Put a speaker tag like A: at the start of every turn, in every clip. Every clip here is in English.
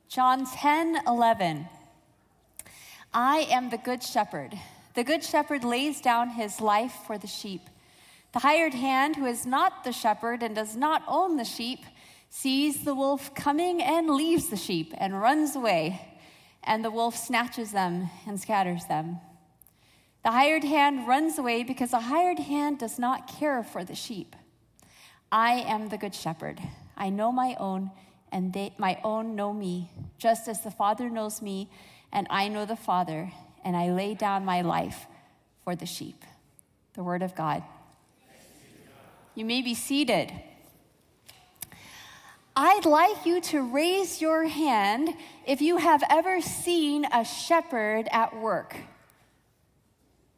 A: John 10:11. I am the good shepherd. The good shepherd lays down his life for the sheep. The hired hand, who is not the shepherd and does not own the sheep, sees the wolf coming and leaves the sheep and runs away, and the wolf snatches them and scatters them. The hired hand runs away because the hired hand does not care for the sheep. I am the good shepherd. I know my own, and my own know me, just as the Father knows me, and I know the Father, and I lay down my life for the sheep. The word of God. You may be seated. I'd like you to raise your hand if you have ever seen a shepherd at work.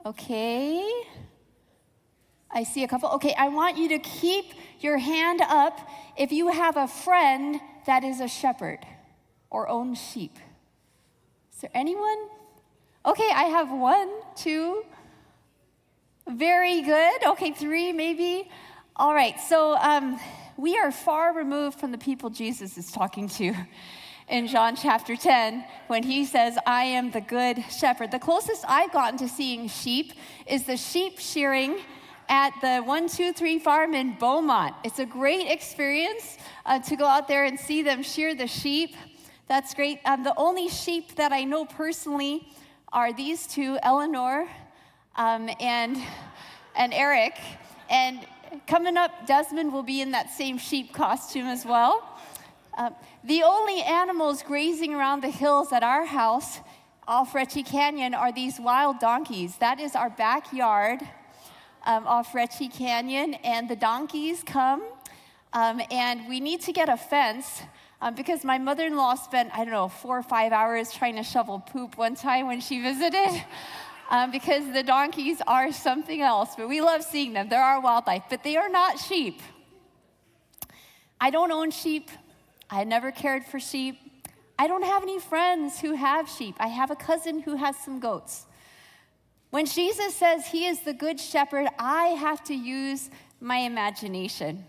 A: Okay. I see a couple. Okay, I want you to keep your hand up if you have a friend that is a shepherd or owns sheep. Is there anyone? Okay, I have 1, 2. Very good. Okay, 3 maybe. All right, so we are far removed from the people Jesus is talking to in John chapter 10 when he says, I am the good shepherd. The closest I've gotten to seeing sheep is the sheep shearing at the 123 farm in Beaumont. It's a great experience to go out there and see them shear the sheep. That's great. The only sheep that I know personally are these two, Eleanor and Eric. And coming up, Desmond will be in that same sheep costume as well. The only animals grazing around the hills at our house off Retchie Canyon are these wild donkeys. That is our backyard off Retchie Canyon, and the donkeys come, and we need to get a fence because my mother-in-law spent, 4 or 5 hours trying to shovel poop one time when she visited because the donkeys are something else, but we love seeing them. They're our wildlife, but they are not sheep. I don't own sheep. I never cared for sheep. I don't have any friends who have sheep. I have a cousin who has some goats. When Jesus says he is the good shepherd, I have to use my imagination.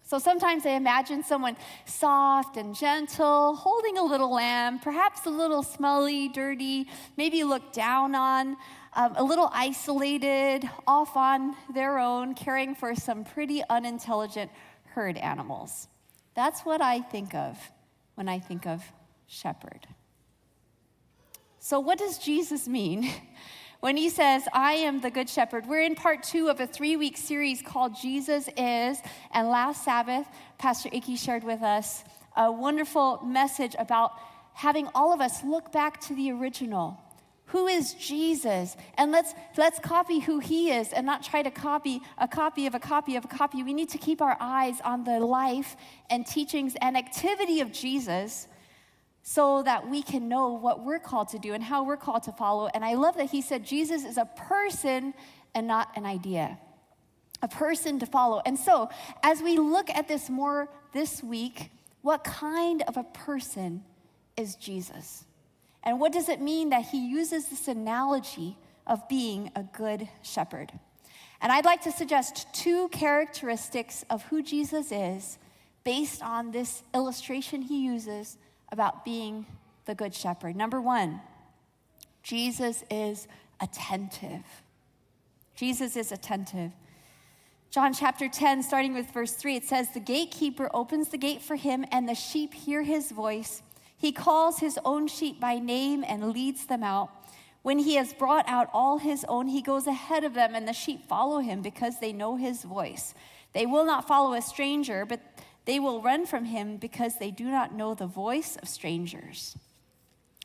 A: So sometimes I imagine someone soft and gentle, holding a little lamb, perhaps a little smelly, dirty, maybe looked down on, a little isolated, off on their own, caring for some pretty unintelligent herd animals. That's what I think of when I think of shepherd. So what does Jesus mean when he says, I am the good shepherd? We're in part 2 of a 3-week series called Jesus Is. And last Sabbath, Pastor Icky shared with us a wonderful message about having all of us look back to the original. Who is Jesus? And let's copy who he is and not try to copy a copy of a copy of a copy. We need to keep our eyes on the life and teachings and activity of Jesus so that we can know what we're called to do and how we're called to follow. And I love that he said Jesus is a person and not an idea, a person to follow. And so as we look at this more this week, what kind of a person is Jesus? And what does it mean that he uses this analogy of being a good shepherd? And I'd like to suggest 2 characteristics of who Jesus is based on this illustration he uses about being the good shepherd. Number 1, Jesus is attentive. Jesus is attentive. John chapter 10, starting with verse 3, it says, the gatekeeper opens the gate for him, and the sheep hear his voice. He calls his own sheep by name and leads them out. When he has brought out all his own, he goes ahead of them, and the sheep follow him because they know his voice. They will not follow a stranger, but they will run from him because they do not know the voice of strangers.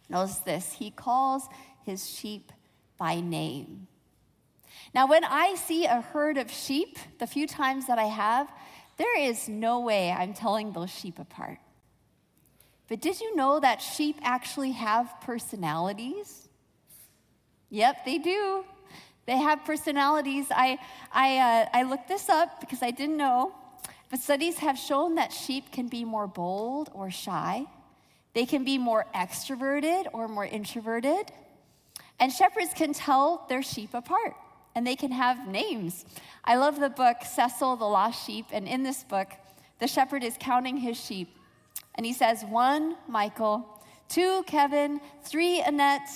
A: Notice this, he calls his sheep by name. Now, when I see a herd of sheep, the few times that I have, there is no way I'm telling those sheep apart. But did you know that sheep actually have personalities? Yep, they do. They have personalities. I looked this up because I didn't know. But studies have shown that sheep can be more bold or shy. They can be more extroverted or more introverted. And shepherds can tell their sheep apart, and they can have names. I love the book, Cecil the Lost Sheep, and in this book, the shepherd is counting his sheep, And he says, 1, Michael, 2, Kevin, 3, Annette,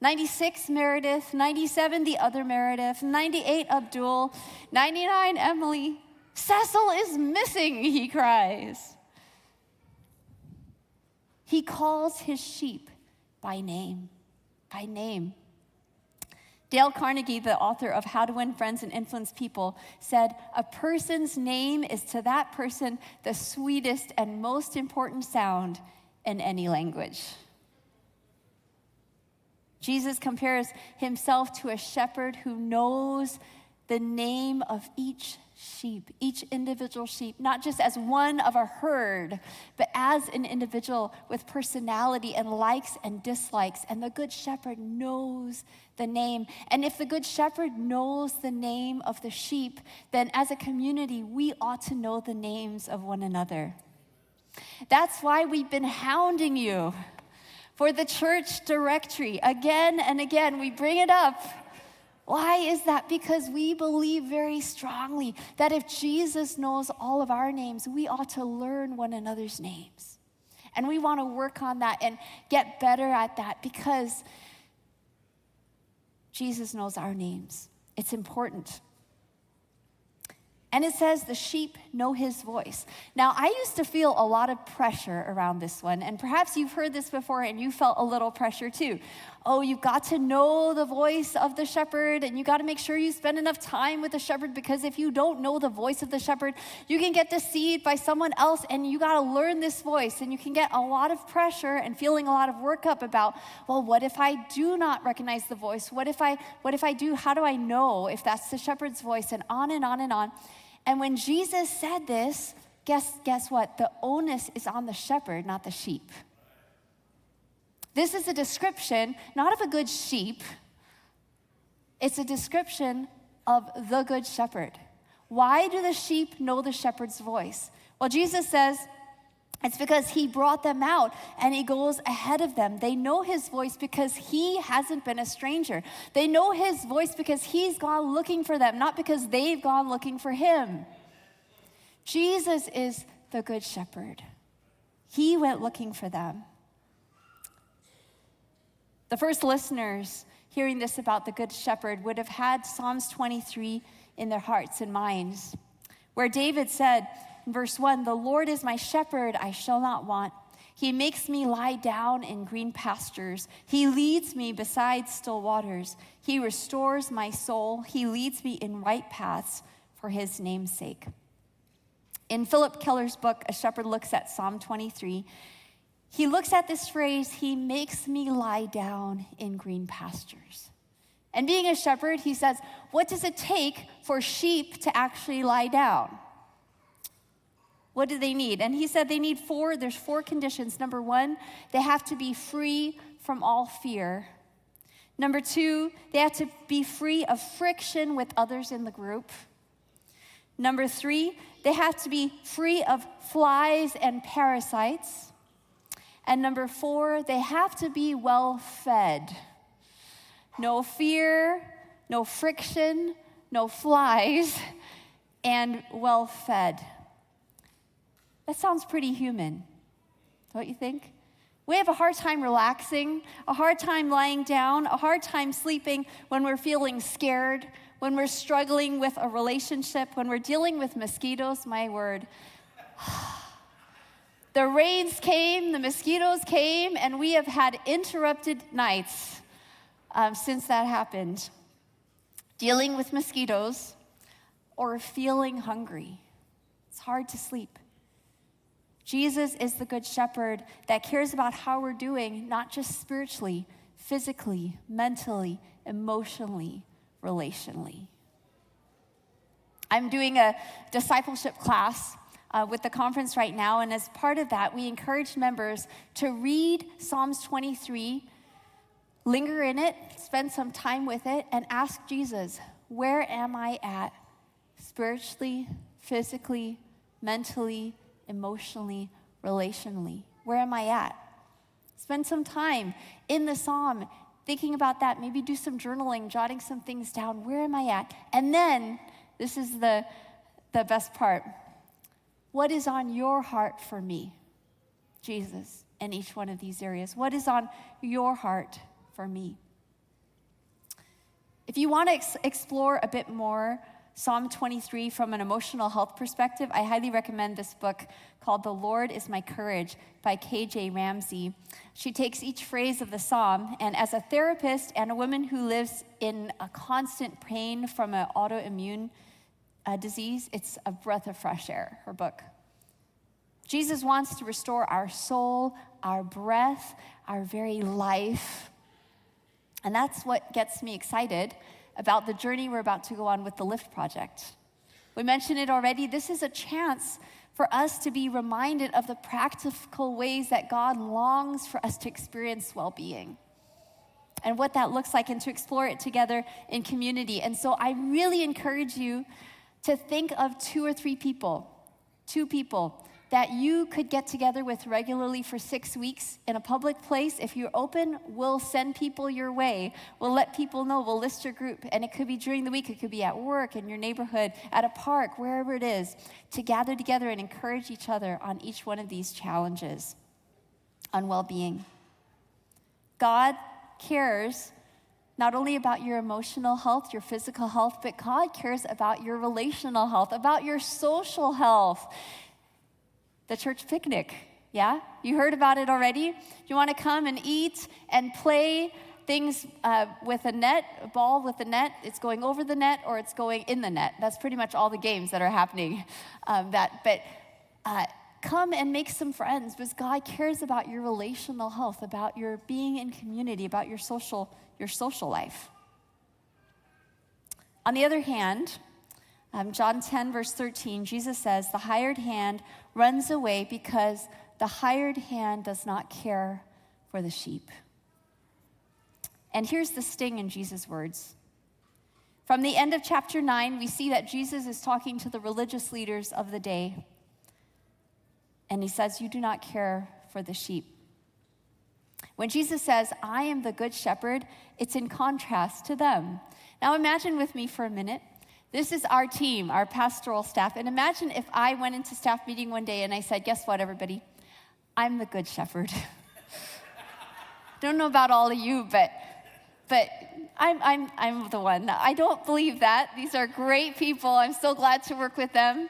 A: 96, Meredith, 97, the other Meredith, 98, Abdul, 99, Emily. Cecil is missing, he cries. He calls his sheep by name, by name. Dale Carnegie, the author of How to Win Friends and Influence People, said, a person's name is to that person the sweetest and most important sound in any language. Jesus compares himself to a shepherd who knows the name of each sheep, each individual sheep, not just as one of a herd, but as an individual with personality and likes and dislikes. And the good shepherd knows the name. And if the good shepherd knows the name of the sheep, then as a community, we ought to know the names of one another. That's why we've been hounding you for the church directory again and again. We bring it up. Why is that? Because we believe very strongly that if Jesus knows all of our names, we ought to learn one another's names. And we want to work on that and get better at that because Jesus knows our names. It's important. And it says the sheep know his voice. Now, I used to feel a lot of pressure around this one, and perhaps you've heard this before and you felt a little pressure too. Oh, you've got to know the voice of the shepherd, and you got to make sure you spend enough time with the shepherd, because if you don't know the voice of the shepherd, you can get deceived by someone else, and you got to learn this voice, and you can get a lot of pressure and feeling a lot of workup about, well, what if I do not recognize the voice? What if I do? How do I know if that's the shepherd's voice? And on and on and on. And when Jesus said this, guess what? The onus is on the shepherd, not the sheep. This is a description, not of a good sheep. It's a description of the good shepherd. Why do the sheep know the shepherd's voice? Well, Jesus says it's because he brought them out and he goes ahead of them. They know his voice because he hasn't been a stranger. They know his voice because he's gone looking for them, not because they've gone looking for him. Jesus is the good shepherd. He went looking for them. The first listeners hearing this about the good shepherd would have had Psalms 23 in their hearts and minds, where David said in verse 1, "The Lord is my shepherd, I shall not want. He makes me lie down in green pastures. He leads me beside still waters. He restores my soul. He leads me in right paths for his name's sake." In Philip Keller's book, A Shepherd Looks at Psalm 23, he looks at this phrase, "He makes me lie down in green pastures." And being a shepherd, he says, what does it take for sheep to actually lie down? What do they need? And he said there's 4 conditions. Number 1, they have to be free from all fear. Number 2, they have to be free of friction with others in the group. Number 3, they have to be free of flies and parasites. And number 4, they have to be well fed. No fear, no friction, no flies, and well fed. That sounds pretty human, don't you think? We have a hard time relaxing, a hard time lying down, a hard time sleeping when we're feeling scared, when we're struggling with a relationship, when we're dealing with mosquitoes, my word. The rains came, the mosquitoes came, and we have had interrupted nights since that happened. Dealing with mosquitoes or feeling hungry. It's hard to sleep. Jesus is the good shepherd that cares about how we're doing, not just spiritually, physically, mentally, emotionally, relationally. I'm doing a discipleship class with the conference right now, and as part of that, we encourage members to read Psalms 23, linger in it, spend some time with it, and ask Jesus, where am I at spiritually, physically, mentally, emotionally, relationally? Where am I at? Spend some time in the psalm thinking about that. Maybe do some journaling, jotting some things down. Where am I at? And then, this is the best part. What is on your heart for me? Jesus in each one of these areas? What is on your heart for me? If you want to explore a bit more Psalm 23 from an emotional health perspective, I highly recommend this book called The Lord is My Courage by K.J. Ramsey. She takes each phrase of the psalm, and as a therapist and a woman who lives in a constant pain from an autoimmune disease, it's a breath of fresh air, her book. Jesus wants to restore our soul, our breath, our very life. And that's what gets me excited about the journey we're about to go on with the Lift Project. We mentioned it already. This is a chance for us to be reminded of the practical ways that God longs for us to experience well-being and what that looks like, and to explore it together in community. And so I really encourage you to think of 2 or 3 people, 2 people that you could get together with regularly for 6 weeks in a public place. If you're open, we'll send people your way. We'll let people know. We'll list your group. And it could be during the week. It could be at work, in your neighborhood, at a park, wherever it is, to gather together and encourage each other on each one of these challenges on well-being. God cares not only about your emotional health, your physical health, but God cares about your relational health, about your social health. The church picnic, yeah? You heard about it already? You want to come and eat and play things with a net, a ball with a net. It's going over the net or it's going in the net. That's pretty much all the games that are happening. Come and make some friends, because God cares about your relational health, about your being in community, about your social life. On the other hand, John 10, verse 13, Jesus says, the hired hand runs away because the hired hand does not care for the sheep. And here's the sting in Jesus' words. From the end of chapter 9, we see that Jesus is talking to the religious leaders of the day. And he says, you do not care for the sheep. When Jesus says, I am the good shepherd, it's in contrast to them. Now imagine with me for a minute. This is our team, our pastoral staff. And imagine if I went into staff meeting one day and I said, guess what, everybody? I'm the good shepherd. Don't know about all of you, but I'm the one. I don't believe that. These are great people. I'm so glad to work with them.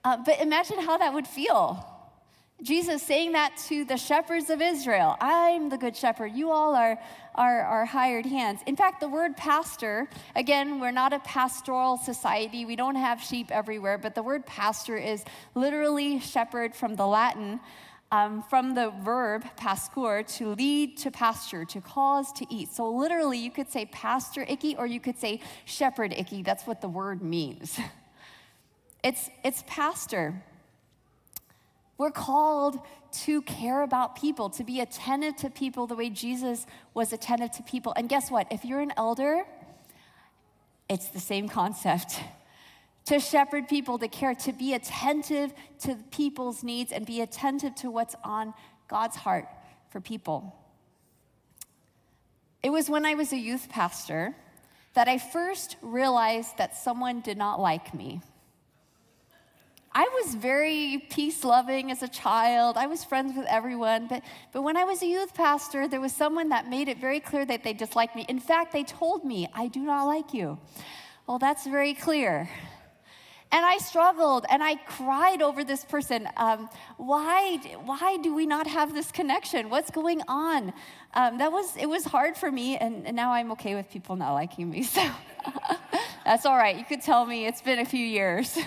A: But imagine how that would feel. Jesus saying that to the shepherds of Israel. I'm the good shepherd. You all are hired hands. In fact, the word pastor, again, we're not a pastoral society. We don't have sheep everywhere, but the word pastor is literally shepherd from the Latin, from the verb pascor, to lead to pasture, to cause to eat. So literally, you could say pastor icky, or you could say shepherd icky. That's what the word means. It's pastor. We're called to care about people, to be attentive to people the way Jesus was attentive to people. And guess what? If you're an elder, it's the same concept. To shepherd people, to care, to be attentive to people's needs and be attentive to what's on God's heart for people. It was when I was a youth pastor that I first realized that someone did not like me. I was very peace-loving as a child. I was friends with everyone. But when I was a youth pastor, there was someone that made it very clear that they disliked me. In fact, they told me, I do not like you. Well, that's very clear. And I struggled, and I cried over this person. Why do we not have this connection? What's going on? It was hard for me, and now I'm okay with people not liking me. So that's all right. You could tell me it's been a few years.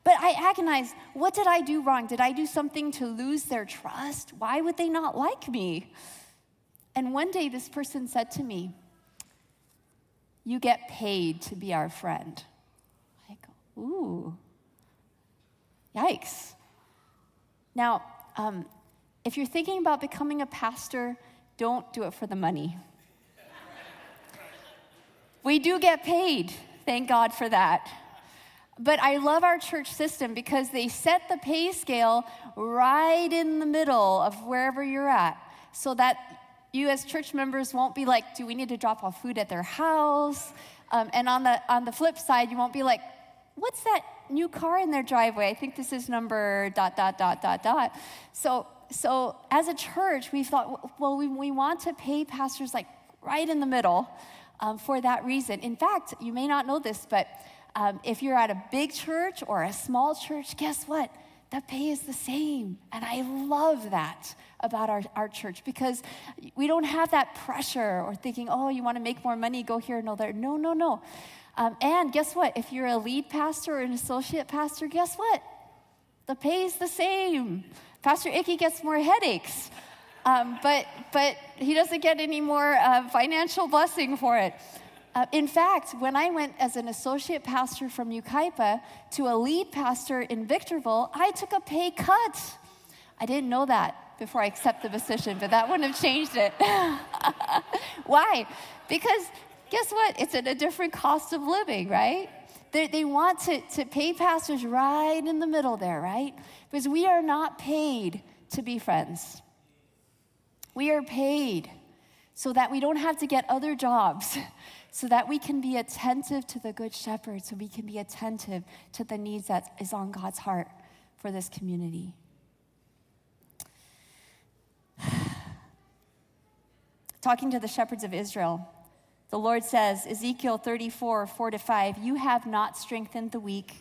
A: But I agonized, what did I do wrong? Did I do something to lose their trust? Why would they not like me? And one day this person said to me, you get paid to be our friend. I go, ooh, yikes. Now, if you're thinking about becoming a pastor, don't do it for the money. We do get paid, thank God for that. But I love our church system because they set the pay scale right in the middle of wherever you're at, so that you as church members won't be like, do we need to drop off food at their house? And on the flip side, you won't be like, what's that new car in their driveway? I think this is number ... So So as a church, we thought, well, we want to pay pastors like right in the middle for that reason. In fact, you may not know this, but if you're at a big church or a small church, guess what? The pay is the same. And I love that about our church, because we don't have that pressure or thinking, oh, you want to make more money, go here and go there. No. And guess what? If you're a lead pastor or an associate pastor, guess what? The pay is the same. Pastor Icky gets more headaches, but he doesn't get any more financial blessing for it. In fact, when I went as an associate pastor from Yucaipa to a lead pastor in Victorville, I took a pay cut. I didn't know that before I accepted the position, but that wouldn't have changed it. Why? Because guess what? It's at a different cost of living, right? They want to pay pastors right in the middle there, right? Because we are not paid to be friends. We are paid so that we don't have to get other jobs, so that we can be attentive to the Good Shepherd, so we can be attentive to the needs that is on God's heart for this community. Talking to the shepherds of Israel, the Lord says, Ezekiel 34, 4-5, you have not strengthened the weak.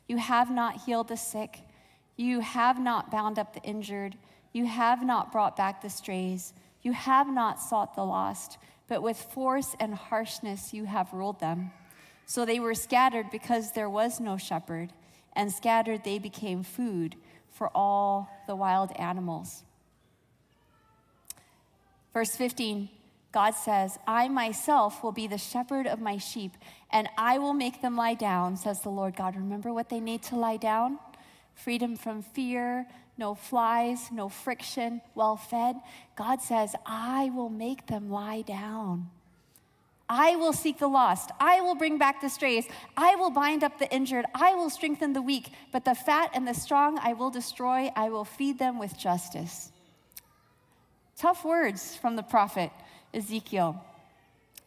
A: You have not healed the sick. You have not bound up the injured. You have not brought back the strays. You have not sought the lost, but with force and harshness you have ruled them. So they were scattered because there was no shepherd, and scattered they became food for all the wild animals. Verse 15, God says, I myself will be the shepherd of my sheep, and I will make them lie down, says the Lord God. Remember what they need to lie down? Freedom from fear, no flies, no friction, well-fed. God says, I will make them lie down. I will seek the lost. I will bring back the strays. I will bind up the injured. I will strengthen the weak. But the fat and the strong I will destroy. I will feed them with justice. Tough words from the prophet Ezekiel.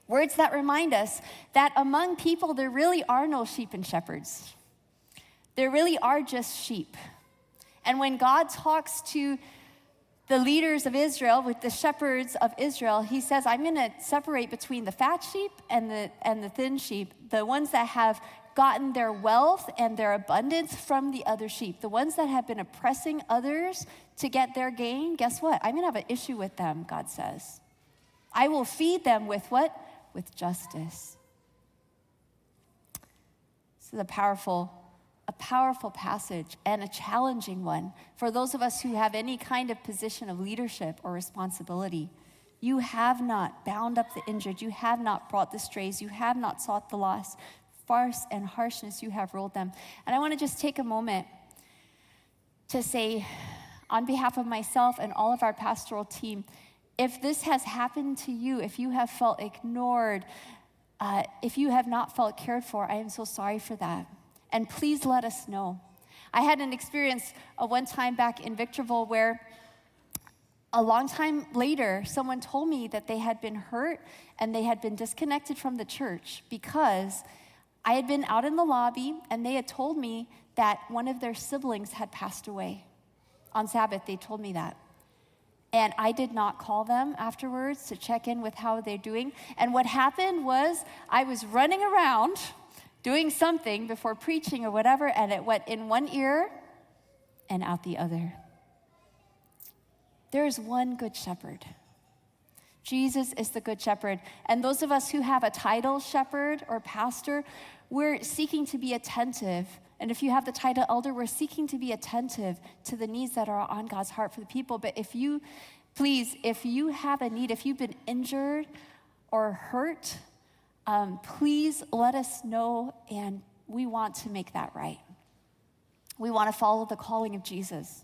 A: Words that remind us that among people there really are no sheep and shepherds. There really are just sheep. And when God talks to the leaders of Israel, with the shepherds of Israel, he says, I'm going to separate between the fat sheep and the thin sheep, the ones that have gotten their wealth and their abundance from the other sheep. The ones that have been oppressing others to get their gain, guess what? I'm going to have an issue with them, God says. I will feed them with what? With justice. This is a powerful passage and a challenging one for those of us who have any kind of position of leadership or responsibility. You have not bound up the injured. You have not brought the strays. You have not sought the lost. Farce and harshness, you have ruled them. And I want to just take a moment to say, on behalf of myself and all of our pastoral team, if this has happened to you, if you have felt ignored, if you have not felt cared for, I am so sorry for that. And please let us know. I had an experience one time back in Victorville where a long time later, someone told me that they had been hurt and they had been disconnected from the church because I had been out in the lobby and they had told me that one of their siblings had passed away. On Sabbath, they told me that. And I did not call them afterwards to check in with how they're doing. And what happened was I was running around doing something before preaching or whatever, and it went in one ear and out the other. There is one good shepherd. Jesus is the good shepherd. And those of us who have a title, shepherd or pastor, we're seeking to be attentive. And if you have the title elder, we're seeking to be attentive to the needs that are on God's heart for the people. But if you have a need, if you've been injured or hurt, please let us know, and we want to make that right. We want to follow the calling of Jesus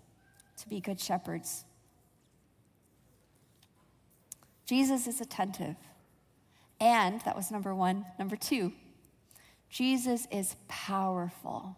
A: to be good shepherds. Jesus is attentive. And that was number one. Number two, Jesus is powerful.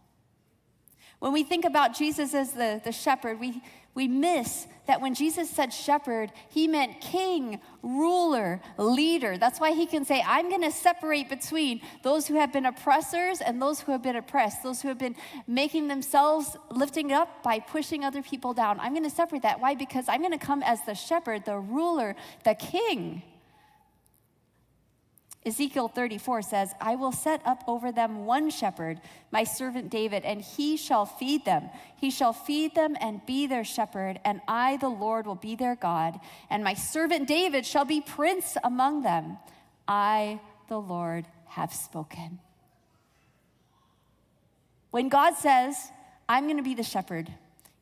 A: When we think about Jesus as the shepherd, we miss that when Jesus said shepherd, he meant king, ruler, leader. That's why he can say, I'm going to separate between those who have been oppressors and those who have been oppressed, those who have been making themselves lifting up by pushing other people down. I'm going to separate that. Why? Because I'm going to come as the shepherd, the ruler, the king. Ezekiel 34 says, I will set up over them one shepherd, my servant David, and he shall feed them. He shall feed them and be their shepherd, and I, the Lord, will be their God, and my servant David shall be prince among them. I, the Lord, have spoken. When God says, I'm going to be the shepherd,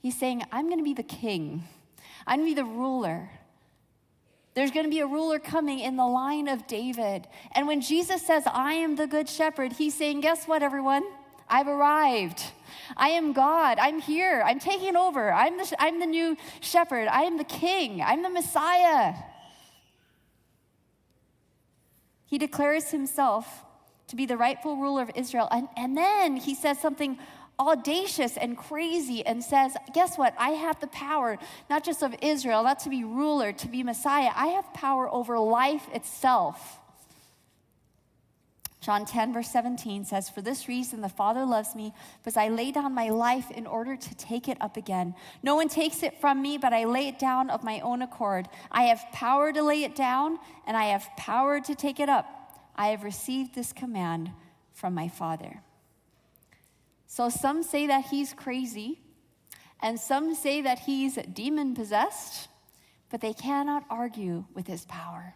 A: he's saying, I'm going to be the king. I'm going to be the ruler. There's going to be a ruler coming in the line of David. And when Jesus says, I am the good shepherd, he's saying, guess what, everyone? I've arrived. I am God. I'm here. I'm taking over. I'm the new shepherd. I am the king. I'm the Messiah. He declares himself to be the rightful ruler of Israel. And then he says something audacious and crazy and says, guess what? I have the power, not just of Israel, not to be ruler, to be Messiah. I have power over life itself. John 10, verse 17 says, for this reason the Father loves me, because I lay down my life in order to take it up again. No one takes it from me, but I lay it down of my own accord. I have power to lay it down, and I have power to take it up. I have received this command from my Father. So some say that he's crazy, and some say that he's demon-possessed, but they cannot argue with his power.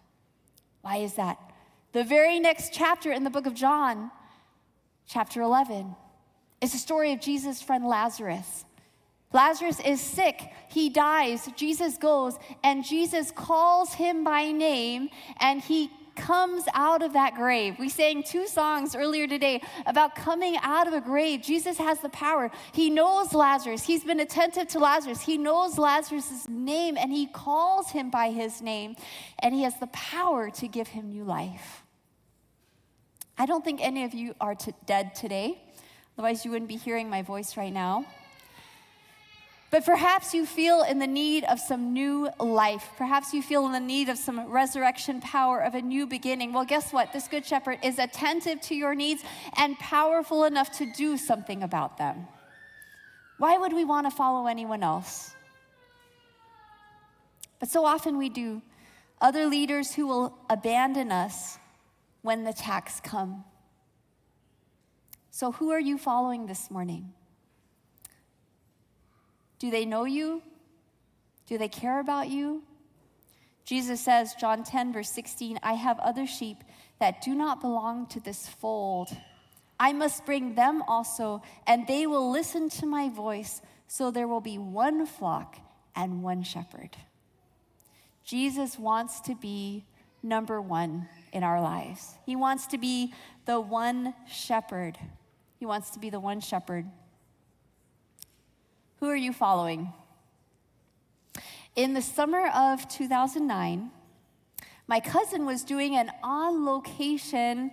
A: Why is that? The very next chapter in the book of John, chapter 11, is the story of Jesus' friend Lazarus. Lazarus is sick. He dies. Jesus goes, and Jesus calls him by name, and he comes out of that grave. We sang 2 songs earlier today about coming out of a grave. Jesus has the power. He knows Lazarus. He's been attentive to Lazarus. He knows Lazarus' name, and he calls him by his name, and he has the power to give him new life. I don't think any of you are dead today. Otherwise, you wouldn't be hearing my voice right now. But perhaps you feel in the need of some new life. Perhaps you feel in the need of some resurrection power, of a new beginning. Well, guess what? This Good Shepherd is attentive to your needs and powerful enough to do something about them. Why would we want to follow anyone else? But so often we do. Other leaders who will abandon us when the attacks come. So who are you following this morning? Do they know you? Do they care about you? Jesus says, John 10, verse 16, I have other sheep that do not belong to this fold. I must bring them also, and they will listen to my voice, so there will be one flock and one shepherd. Jesus wants to be number one in our lives. He wants to be the one shepherd. He wants to be the one shepherd. Who are you following? In the summer of 2009, my cousin was doing an on-location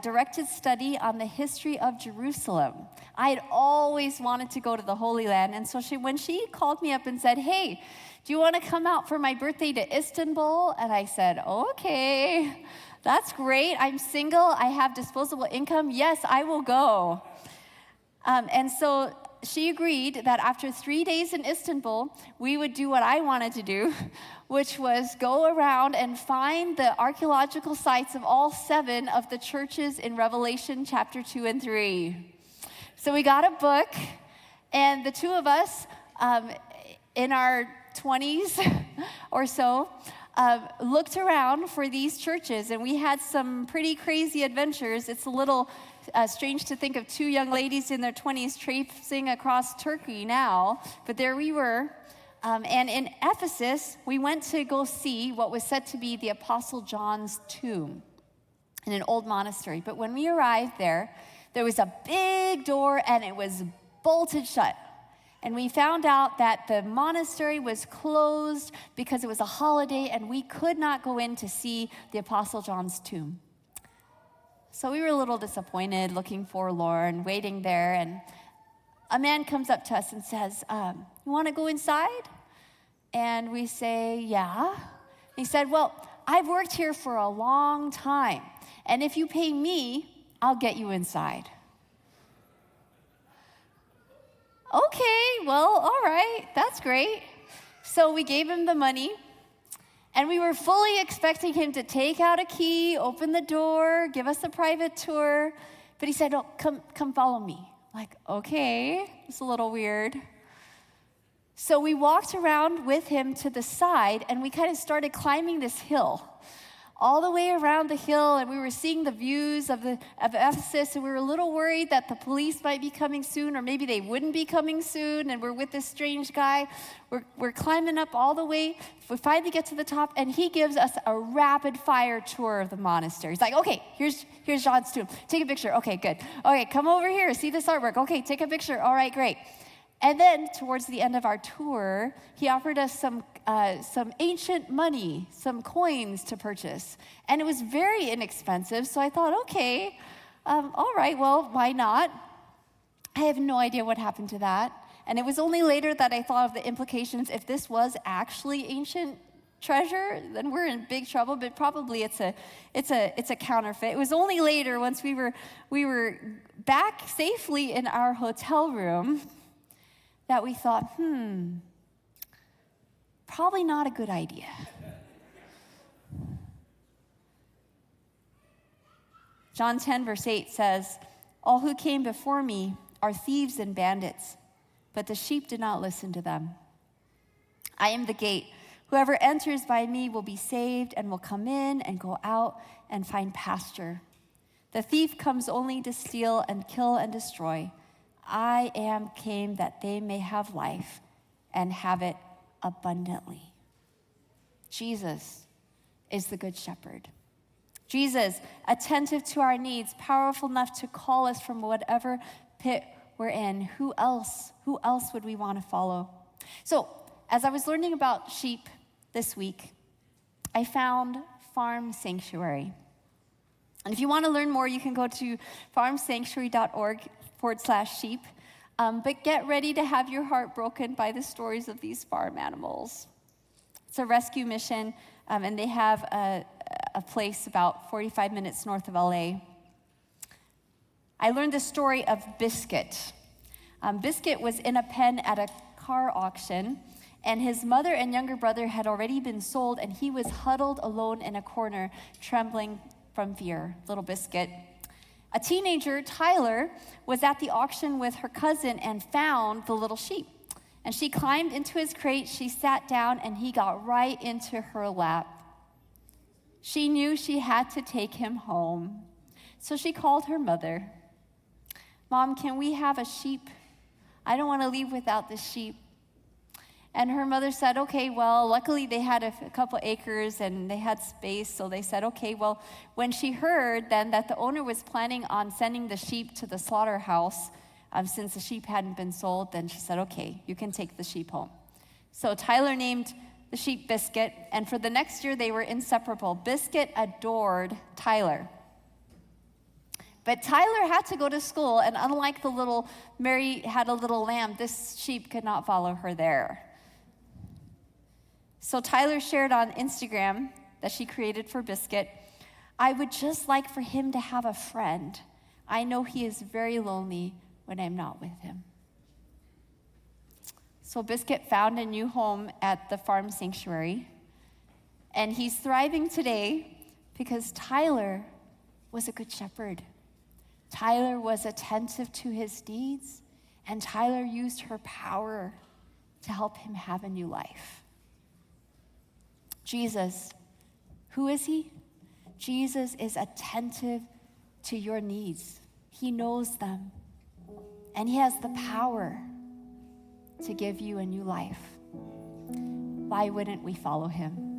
A: directed study on the history of Jerusalem. I had always wanted to go to the Holy Land, and so when she called me up and said, hey, do you want to come out for my birthday to Istanbul? And I said, okay, that's great. I'm single. I have disposable income. Yes, I will go. And so she agreed that after 3 days in Istanbul, we would do what I wanted to do, which was go around and find the archaeological sites of all 7 of the churches in Revelation chapter 2 and 3. So we got a book, and the 2 of us in our 20s or so looked around for these churches, and we had some pretty crazy adventures. It's a little strange to think of 2 young ladies in their 20s traipsing across Turkey now, but there we were. And in Ephesus, we went to go see what was said to be the Apostle John's tomb in an old monastery. But when we arrived there was a big door, and it was bolted shut. And we found out that the monastery was closed because it was a holiday, and we could not go in to see the Apostle John's tomb. So we were a little disappointed, looking forlorn, waiting there, and a man comes up to us and says, you want to go inside? And we say, yeah. He said, well, I've worked here for a long time, and if you pay me, I'll get you inside. Okay, well, all right, that's great. So we gave him the money, and we were fully expecting him to take out a key, open the door, give us a private tour, but he said, oh, come follow me. Like, okay, it's a little weird. So we walked around with him to the side, and we kind of started climbing this hill, all the way around the hill, and we were seeing the views of Ephesus, and we were a little worried that the police might be coming soon, or maybe they wouldn't be coming soon, and we're with this strange guy. We're climbing up all the way. We finally get to the top, and he gives us a rapid-fire tour of the monastery. He's like, okay, here's John's tomb. Take a picture. Okay, good. Okay, come over here. See this artwork. Okay, take a picture. All right, great. And then, towards the end of our tour, he offered us some ancient money, some coins to purchase. And it was very inexpensive, so I thought, okay, all right, well, why not? I have no idea what happened to that. And it was only later that I thought of the implications. If this was actually ancient treasure, then we're in big trouble, but probably it's a counterfeit. It was only later, once we were back safely in our hotel room, that we thought, probably not a good idea. John 10, verse 8 says, all who came before me are thieves and bandits, but the sheep did not listen to them. I am the gate. Whoever enters by me will be saved and will come in and go out and find pasture. The thief comes only to steal and kill and destroy. I came that they may have life and have it abundantly. Jesus is the good shepherd. Jesus, attentive to our needs, powerful enough to call us from whatever pit we're in. Who else would we want to follow? So, as I was learning about sheep this week, I found Farm Sanctuary. And if you want to learn more, you can go to farmsanctuary.org/sheep. But get ready to have your heart broken by the stories of these farm animals. It's a rescue mission, and they have a place about 45 minutes north of LA. I learned the story of Biscuit. Biscuit was in a pen at a car auction, and his mother and younger brother had already been sold, and he was huddled alone in a corner, trembling from fear. Little Biscuit. A teenager, Tyler, was at the auction with her cousin and found the little sheep. And she climbed into his crate, she sat down, and he got right into her lap. She knew she had to take him home. So she called her mother. Mom, can we have a sheep? I don't want to leave without the sheep. And her mother said, okay, well, luckily they had a couple acres and they had space, so they said, okay, well, when she heard then that the owner was planning on sending the sheep to the slaughterhouse, since the sheep hadn't been sold, then she said, okay, you can take the sheep home. So Tyler named the sheep Biscuit, and for the next year they were inseparable. Biscuit adored Tyler. But Tyler had to go to school, and unlike the little Mary had a little lamb, this sheep could not follow her there. So Tyler shared on Instagram that she created for Biscuit, I would just like for him to have a friend. I know he is very lonely when I'm not with him. So Biscuit found a new home at the Farm Sanctuary, and he's thriving today because Tyler was a good shepherd. Tyler was attentive to his needs, and Tyler used her power to help him have a new life. Jesus, who is he? Jesus is attentive to your needs. He knows them, and he has the power to give you a new life. Why wouldn't we follow him?